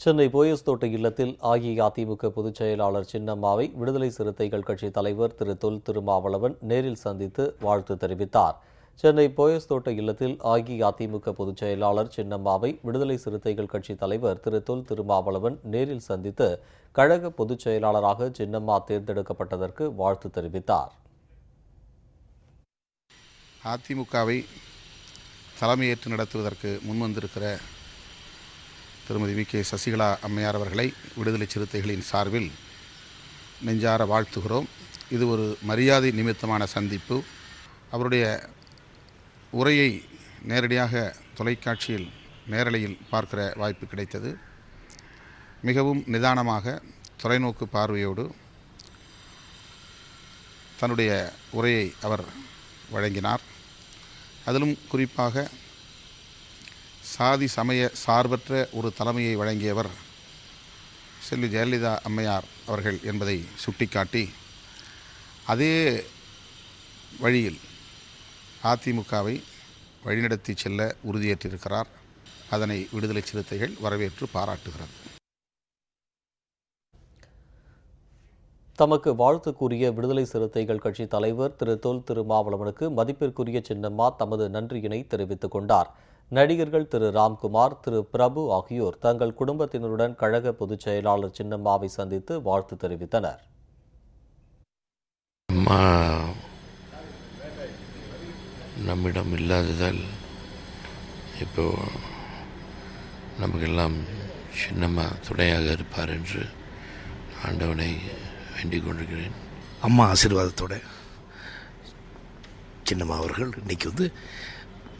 சென்னை போயஸ் தோட்ட இல்லத்தில் அஇஅதிமுக பொதுச் செயலாளர் சின்னம்மாவை விடுதலை சிறுத்தைகள் கட்சி தலைவர் திரு தொல் திருமாவளவன் நேரில் சந்தித்து வாழ்த்து தெரிவித்தார். சென்னை போயஸ் தோட்ட இல்லத்தில் அஇஅதிமுக பொதுச் செயலாளர் சின்னம்மாவை விடுதலை சிறுத்தைகள் கட்சி தலைவர் திரு தொல் திருமாவளவன் நேரில் சந்தித்து கழக பொதுச் செயலாளராக சின்னம்மா தேர்ந்தெடுக்கப்பட்டதற்கு வாழ்த்து தெரிவித்தார். அதிமுகவை தலைமையேற்று நடத்துவதற்கு முன்வந்திருக்கிற திருமதி வி.கே. சசிகலா அம்மையார் அவர்களை விடுதலை சிறுத்தைகளின் சார்பில் நெஞ்சார வாழ்த்துகிறோம். இது ஒரு மரியாதை நிமித்தமான சந்திப்பு. அவருடைய உரையை நேரடியாக தொலைக்காட்சியில் நேரலையில் பார்க்கிற வாய்ப்பு கிடைத்தது. மிகவும் நிதானமாக தொலைநோக்கு பார்வையோடு தன்னுடைய உரையை அவர் வழங்கினார். அதிலும் குறிப்பாக சாதி சமய சார்பற்ற ஒரு தலைமையை வழங்கியவர் செல்வி ஜெயலலிதா அம்மையார் அவர்கள் என்பதை சுட்டிக்காட்டி அதே வழியில் அதிமுகவை வழிநடத்தி செல்ல உறுதியேற்றிருக்கிறார். அதனை விடுதலை சிறுத்தைகள் வரவேற்று பாராட்டுகிறது. தமக்கு வாழ்த்து கூறிய விடுதலை சிறுத்தைகள் கட்சி தலைவர் திரு தொல் திருமாவளவனுக்கு மதிப்பிற்குரிய சின்னம்மா தமது நன்றியினை தெரிவித்துக் கொண்டார். நடிகர்கள் திரு ராம்குமார், திரு பிரபு ஆகியோர் தங்கள் குடும்பத்தினருடன் கழக பொதுச் செயலாளர் சின்னம்மாவை சந்தித்து வாழ்த்து தெரிவித்தனர். அம்மா நம்மிடம் இல்லாததால் இப்போ நமக்கெல்லாம் சின்னம்மா துணையாக இருப்பார் என்று ஆண்டவனை வேண்டிக் கொண்டிருக்கிறேன். அம்மா ஆசீர்வாதத்தோட சின்னம்மா அவர்கள் இன்றைக்கி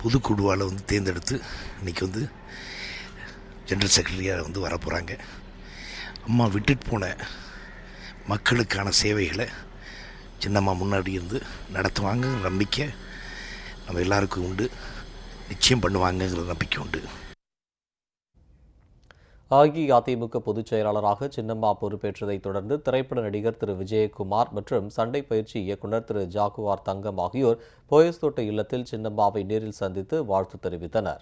பொதுக்குழுவால் தேர்ந்தெடுத்து இன்றைக்கி ஜெனரல் செக்ரட்டரியாக வர போகிறாங்க. அம்மா விட்டுட்டு போன மக்களுக்கான சேவைகளை சின்னம்மா முன்னாடி நடத்துவாங்க நம்பிக்கை நம்ம எல்லாருக்கும் உண்டு. நிச்சயம் பண்ணுவாங்கங்கிற நம்பிக்கை உண்டு. அஇஅதிமுக பொதுச் செயலாளராக சின்னம்மா பொறுப்பேற்றதைத் தொடர்ந்து திரைப்பட நடிகர் திரு விஜயகுமார் மற்றும் சண்டை பயிற்சி இயக்குநர் திரு ஜாகுவார் தங்கம் ஆகியோர் போயஸ் தோட்ட இல்லத்தில் சின்னம்மாவை நேரில் சந்தித்து வாழ்த்து தெரிவித்தனர்.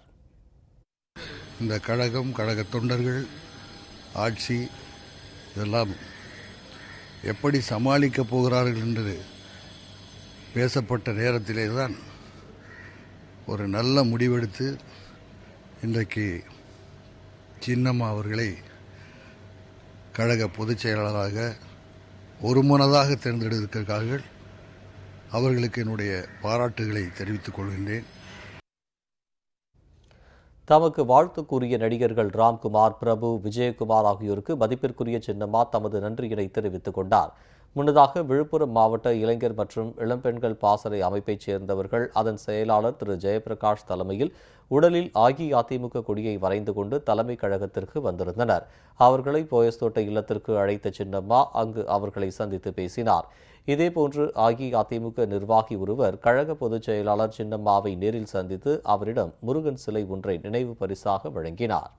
இந்த கழக தொண்டர்கள் ஆட்சி இதெல்லாம் எப்படி சமாளிக்கப் போகிறார்கள் என்று பேசப்பட்ட நேரத்திலே தான் ஒரு நல்ல முடிவெடுத்து இன்றைக்கு சின்னம்மா அவர்களை கழக பொதுச் செயலாளராக ஒருமனதாக தேர்ந்தெடுக்கிறார்கள். அவர்களுக்கு என்னுடைய பாராட்டுகளை தெரிவித்துக் கொள்கின்றேன். தமக்கு வாழ்த்து கூறிய நடிகர்கள் ராம்குமார், பிரபு, விஜயகுமார் ஆகியோருக்கு மதிப்பிற்குரிய சின்னம்மா தமது நன்றியினை தெரிவித்துக் கொண்டார். முன்னதாக விழுப்புரம் மாவட்ட இளைஞர் மற்றும் இளம்பெண்கள் பாசறை அமைப்பைச் சேர்ந்தவர்கள் அதன் செயலாளர் திரு ஜெயபிரகாஷ் தலைமையில் உடலில் அஇஅதிமுக கொடியை வரைந்து கொண்டு தலைமை கழகத்திற்கு வந்திருந்தனர். அவர்களை போயஸ் தோட்ட இல்லத்திற்கு அழைத்த சின்னம்மா அங்கு அவர்களை சந்தித்து பேசினார். இதேபோன்று அஇஅதிமுக நிர்வாகி ஒருவர் கழக பொதுச் செயலாளர் சின்னம்மாவை நேரில் சந்தித்து அவரிடம் முருகன் சிலை ஒன்றை நினைவு பரிசாக வழங்கினார்.